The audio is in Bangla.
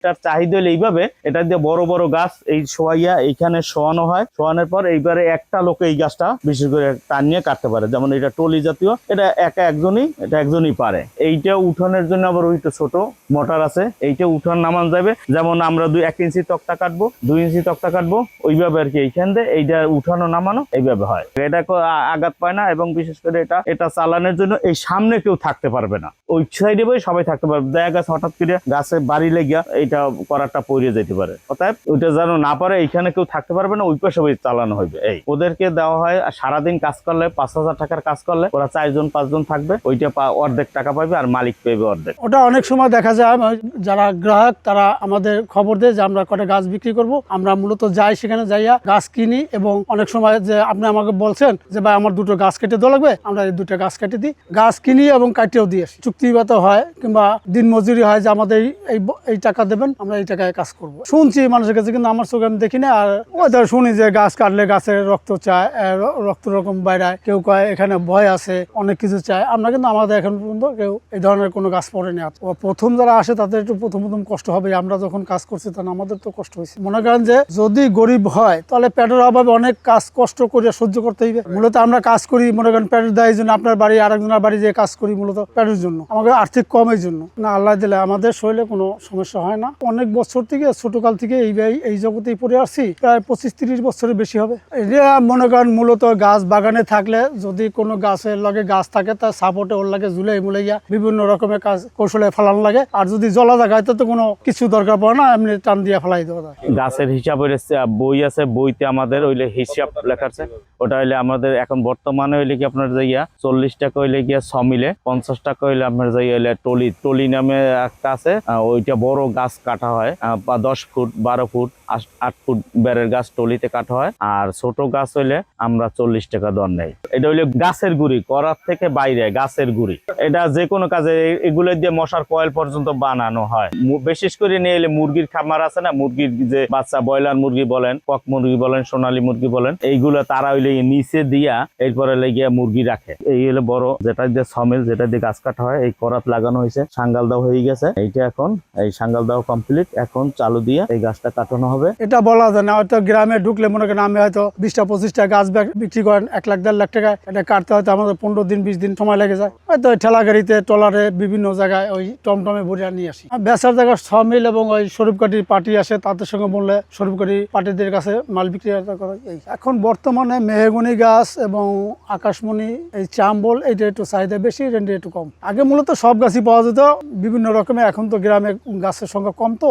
এটার চাহিদা হলে এইভাবে এটা দিয়ে বড় বড় গাছ এই শোয়াইয়া এইখানে শোয়ানো হয়, শোয়ানোর পর এইবারে একটা লোক এই গাছটা বিশেষ করে টানিয়ে কাটতে পারে। যেমন এটা টলি জাতীয়, এটা একজনই পারে। এইটা উঠানোর জন্য আবার ওইটা ছোট মোটর আছে, এইটা উঠান নামান যাবে। যেমন আমরা 1 ইঞ্চি তক্তা কাটবো, 2 ইঞ্চি তক্তা কাটবো, ওইভাবে আর কি এইখান দিয়ে এইটা উঠানো নামানো এইভাবে হয়। এটা আঘাত পায় না, এবং বিশেষ করে এটা চালানোর জন্য এই সামনে কেউ থাকতে পারবে না, ওই সাইডে বই সবাই থাকতে পারবে। দেখা গেছে হঠাৎ করে গাছে বাড়ি লেগিয়া এইটা করারটা পড়ে যেতে পারে, অতএব ওইটা যেন না পারে, এইখানে কেউ থাকতে পারবে না, ওই পাশে বই চালানো হইবে। এই ওদেরকে দেওয়া হয় সারাদিন কাজ করলে 5,000 টাকার কাজ করলে ওরা 4-5 জন থাকবে, ওইটা অর্ধেক টাকা পাবে আর মালিক পাবে অর্ধেক। ওটা অনেক সময় দেখা যায় যারা গ্রাহক তারা আমাদের খবর দেয় যে আমরা কটা গাছ বিক্রি করব, আমরা মূলত যাই সেখানে যাইয়া গাছ কিনি। এবং অনেক সময় যে আপনি আমাকে বলছেন যে ভাই আমার 2টো গাছ কেটে দেওয়া লাগবে, আমরা এই 2টা গাছ কেটে দিই, গাছ কিনি এবং কাটিয়েও দিয়ে আসি। চুক্তিগত হয় কিংবা দিন মজুরি হয় যে আমাদের এই টাকা দেবেন, আমরা এই টাকায় কাজ করব। শুনছি মানুষের কাছে, কিন্তু আমার চোখে আমি দেখি না। আর ওদের শুনি যে গাছ কাটলে গাছের রক্ত চায়, রক্ত রকম বাইরায়, কেউ কয় এখানে ভয় আছে, অনেক কিছু চায়। আমরা কিন্তু আমাদের এখন পর্যন্ত কেউ এই ধরনের কোনো গাছ পড়েনি। প্রথম যারা আসে তাদের একটু প্রথম কষ্ট হবে, আমরা যখন কাজ করছি তখন আমাদের তো কষ্ট হয়েছে। মনে করেন যে যদি গরিব হয় তাহলে পেটের অভাবে অনেক কাজ কষ্ট করে সহ্য করতে হইবে। মূলত আমরা কাজ করি মনে করেন পেটের দায়ের জন্য, আপনার বাড়ি আরেকজনের বাড়ি যে কাজ করি মূলত পেটের জন্য, আমাদের আর্থিক কমের জন্য না। আল্লাহ দিলে আমাদের শরীরে কোনো সমস্যা হয় না। অনেক বছর থেকে ছোটকাল থেকে এই জগতেই পড়ে আসছি, প্রায় 25-30 বছরের বেশি হবে। এটা মনে করেন মূলত গাছ বাগানে থাকলে যদি কোনো গাছের লগে গাছ থাকে তার সাপোর্টে ওর লাগে ঝুলাই মুলাইয়া বিভিন্ন রকমের কাজ কৌশলে ফেলানো লাগে। আর যদি জলা জায়গায় তো কোনো কিছু দরকার পড়ে না, এমনি টান দিয়ে ফেলাই দেওয়া যায়। গাছের হিসাবের বই আছে, বইতে আমাদের ওইলে হিসাব লেখা আছে। ওটা হইলে আমাদের এখন বর্তমানে হইলে কি আপনার যাইয়া 40 টাকা হইলে গিয়া 6 মিলে, 50 টাকা হইলে আপনার যাইয়া হইলে টলি নামে একটা আছে, ওইটা বড় গাছ কাটা হয় 10 ফুট 12 ফুট 8 ফুট বেড়ের গাছ টলিতে কাটা হয়। আর ছোট গাছ হইলে আমরা 40 টাকা দর নেই। এটা হইলে গাছের গুড়ি করার থেকে বাইরে গাছের গুড়ি, এটা যে কোনো কাজে এগুলো দিয়ে মশার কয়েল পর্যন্ত বানানো হয়। বিশেষ করে নিয়ে এলে মুরগির খামার আছে না, মুরগির যে বাচ্চা, ব্রয়লার মুরগি বলেন, কক মুরগি বলেন, সোনালী মুরগি বলেন, এইগুলো তারা হইলে নিচে দিয়া এরপরে লেগে মুরগি রাখে। এই হলো বড় যেটা দিয়ে সমিল, যেটা দিয়ে গাছ কাটা হয়, এই করাত লাগানো হয়েছে, সাঙ্গাল দাও হয়ে গেছে। এইটা এখন এই সাঙ্গাল দাও কমপ্লিট, এখন চালু দিয়ে এই গাছটা কাটানো হবে। এটা বলা যায় না, হয়তো গ্রামে ঢুকলে মনে করেন আমি হয়তো 20-25টা গাছ বিক্রি করেন 1-1.5 লাখ টাকা, এটা কাটতে হয়তো আমাদের 15-20 দিন সময় লেগে যায়। হয়তো ঠেলা গাড়িতে টলারে বিভিন্ন জায়গায় ওই টমটমে ভরিয়ে নিয়ে আসি। বেচার জায়গায় সমিল এবং ওই শরীফকাঠির পার্টি আসে, তাদের সঙ্গে বললে শরীফকাঠি পার্টিদের কাছে মাল বিক্রি করে। এখন বর্তমানে মেহগনি গাছ এবং আকাশমণি, এই চাম্বল, এইটা একটু চাহিদা বেশি, রেন্ট একটু কম। আগে মূলত সব গাছই পাওয়া যেত বিভিন্ন রকমের, এখন তো গ্রামে গাছের সংখ্যা কম তো।